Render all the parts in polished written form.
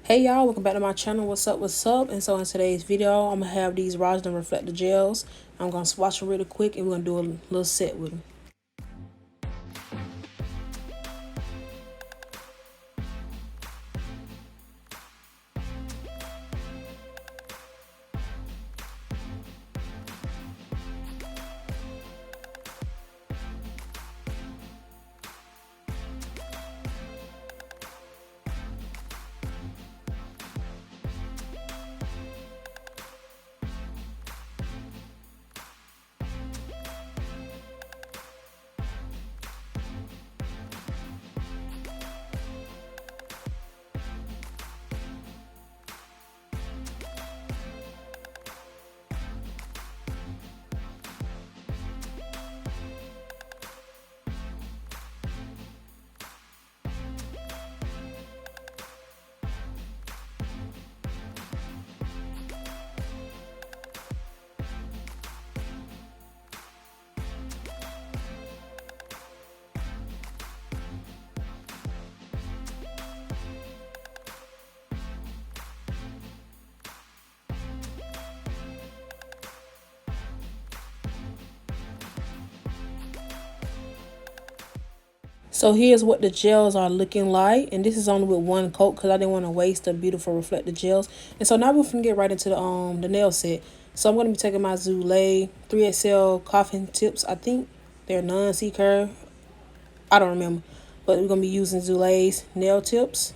Hey y'all, welcome back to my channel. What's up, what's up? And so in today's video, I'm gonna have these Rosalindbeauty reflector gels. I'm gonna swatch them really quick and we're gonna do a little set with them. So here's what the gels are looking like, and this is only with one coat because I didn't want to waste the beautiful reflective gels. And so now we're gonna get right into the nail set. So I'm gonna be taking my Zulay 3XL coffin tips. I think they're non-C curve. I don't remember, but we're gonna be using Zulay's nail tips.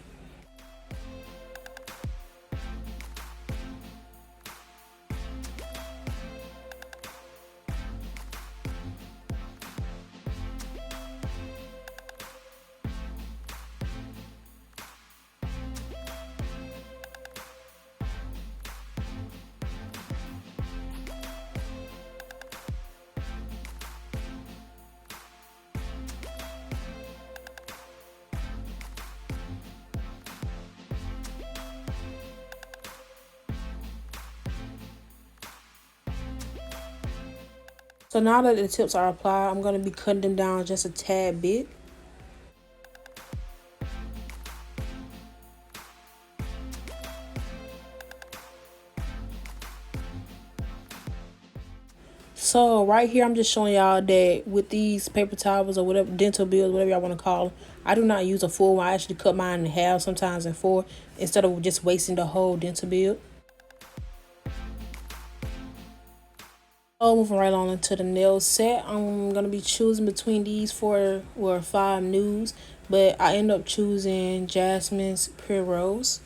So now that the tips are applied, I'm gonna be cutting them down just a tad bit. So right here, I'm just showing y'all that with these paper towels or whatever, dental bills, whatever y'all want to call them, I do not use a full one. I actually cut mine in half, sometimes in four, instead of just wasting the whole dental bill. So moving right on into the nail set, I'm going to be choosing between these four or five nudes, but I end up choosing Jasmine's Pure Rose.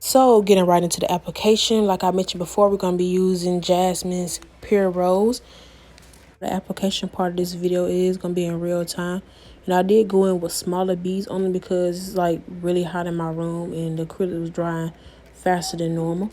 So getting right into the application, like I mentioned before, we're going to be using Jasmine's Pure Rose. The application part of this video is going to be in real time. And I did go in with smaller beads only because it's like really hot in my room and the acrylic was drying faster than normal.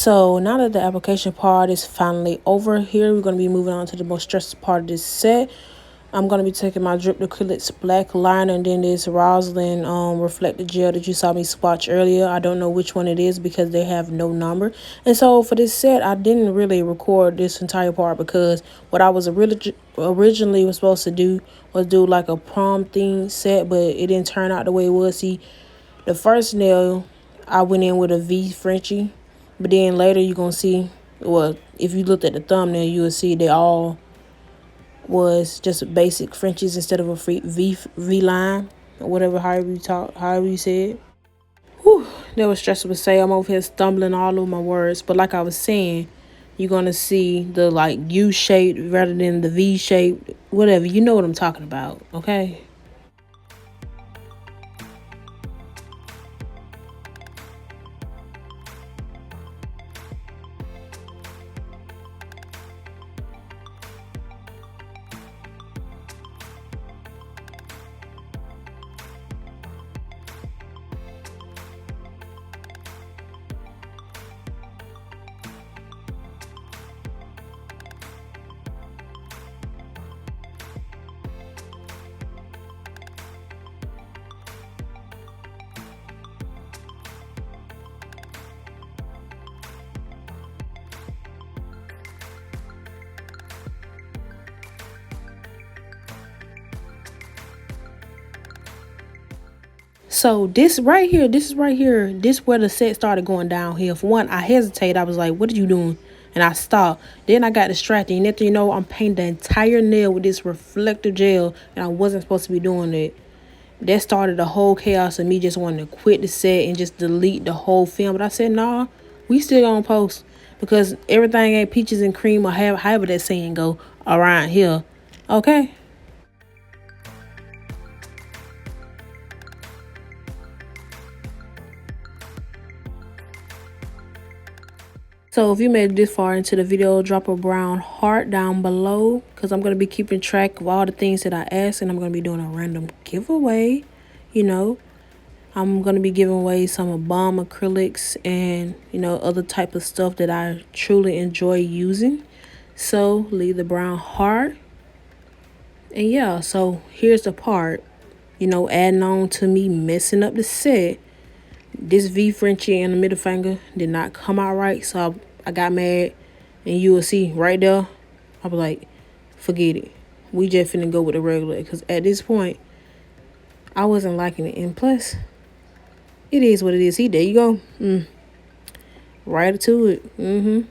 So now that the application part is finally over here, we're going to be moving on to the most stressful part of this set. I'm going to be taking my Drip Acrylics black liner and then this Rosalind reflective gel that you saw me swatch earlier. I don't know which one it is because they have no number. And so for this set, I didn't really record this entire part because what I was originally was supposed to do was do like a prom theme set, but it didn't turn out the way it was. See, the first nail, I went in with a V Frenchie, but then later you're going to see, well, if you looked at the thumbnail, you will see they all was just basic Frenchies instead of a V line or whatever, however you say it. Whew, that was stressful to say. I'm over here stumbling all over my words, but like I was saying, you're gonna see the like U shape rather than the V shape, whatever. You know what I'm talking about, okay? So this right here, this where the set started going downhill. For one, I hesitated. I was like, what are you doing? And I stopped. Then I got distracted. And after you know, I'm painting the entire nail with this reflective gel. And I wasn't supposed to be doing it. That started the whole chaos of me just wanting to quit the set and just delete the whole film. But I said, nah, we still gonna post. Because everything ain't peaches and cream or however that saying go around here. Okay? So if you made it this far into the video, drop a brown heart down below because I'm going to be keeping track of all the things that I asked, and I'm going to be doing a random giveaway. You know, I'm going to be giving away some bomb acrylics and, you know, other type of stuff that I truly enjoy using. So leave the brown heart. And yeah, so here's the part, you know, adding on to me messing up the set. This V Frenchie and the middle finger did not come out right, so I got mad, and you will see right there, I was like, forget it. We just finna go with the regular, because at this point, I wasn't liking it. And plus, it is what it is. See, there you go. Right to it.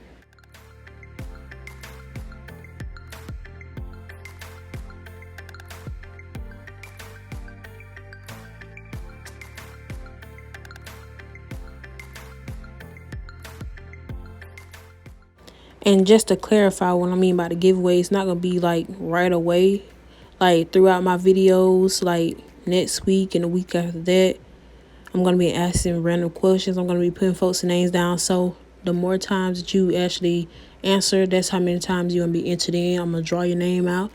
And just to clarify what I mean by the giveaway, it's not going to be like right away, like throughout my videos, like next week and the week after that. I'm going to be asking random questions. I'm going to be putting folks' names down. So the more times that you actually answer, that's how many times you're going to be entered in. I'm going to draw your name out.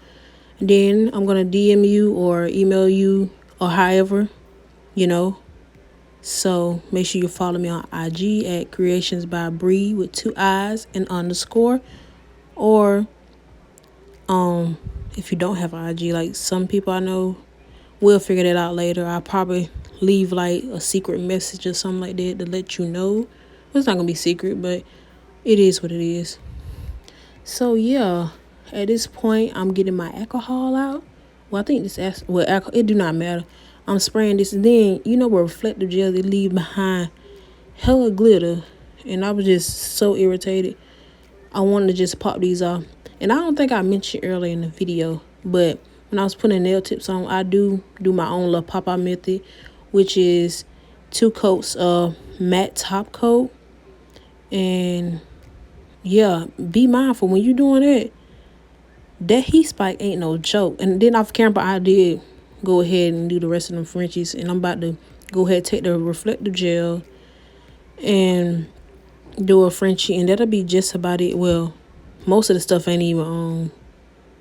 And then I'm going to DM you or email you or however, you know. So make sure you follow me on IG at Creations by Bree with 2 I's and _ or if you don't have IG, like some people I know will figure that out later. I'll probably leave like a secret message or something like that to let you know. It's not gonna be secret, but it is what it is. So yeah, at this point I'm getting my alcohol out. Well, I think this alcohol, it do not matter. I'm spraying this, and then you know where reflective gel they leave behind hella glitter, and I was just so irritated. I wanted to just pop these off. And I don't think I mentioned earlier in the video, but when I was putting nail tips on, I do my own little pop-out method, which is 2 coats of matte top coat. And yeah, be mindful when you're doing it. That heat spike ain't no joke. And then off camera, I did go ahead and do the rest of them Frenchies. And I'm about to go ahead and take the reflective gel and do a Frenchie. And that'll be just about it. Well, most of the stuff ain't even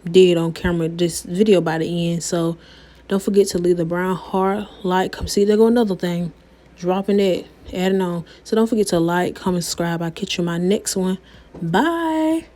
did on camera this video by the end. So don't forget to leave the brown heart like. Come see, there go another thing. Dropping it adding on. So don't forget to like, comment, subscribe. I'll catch you in my next one. Bye.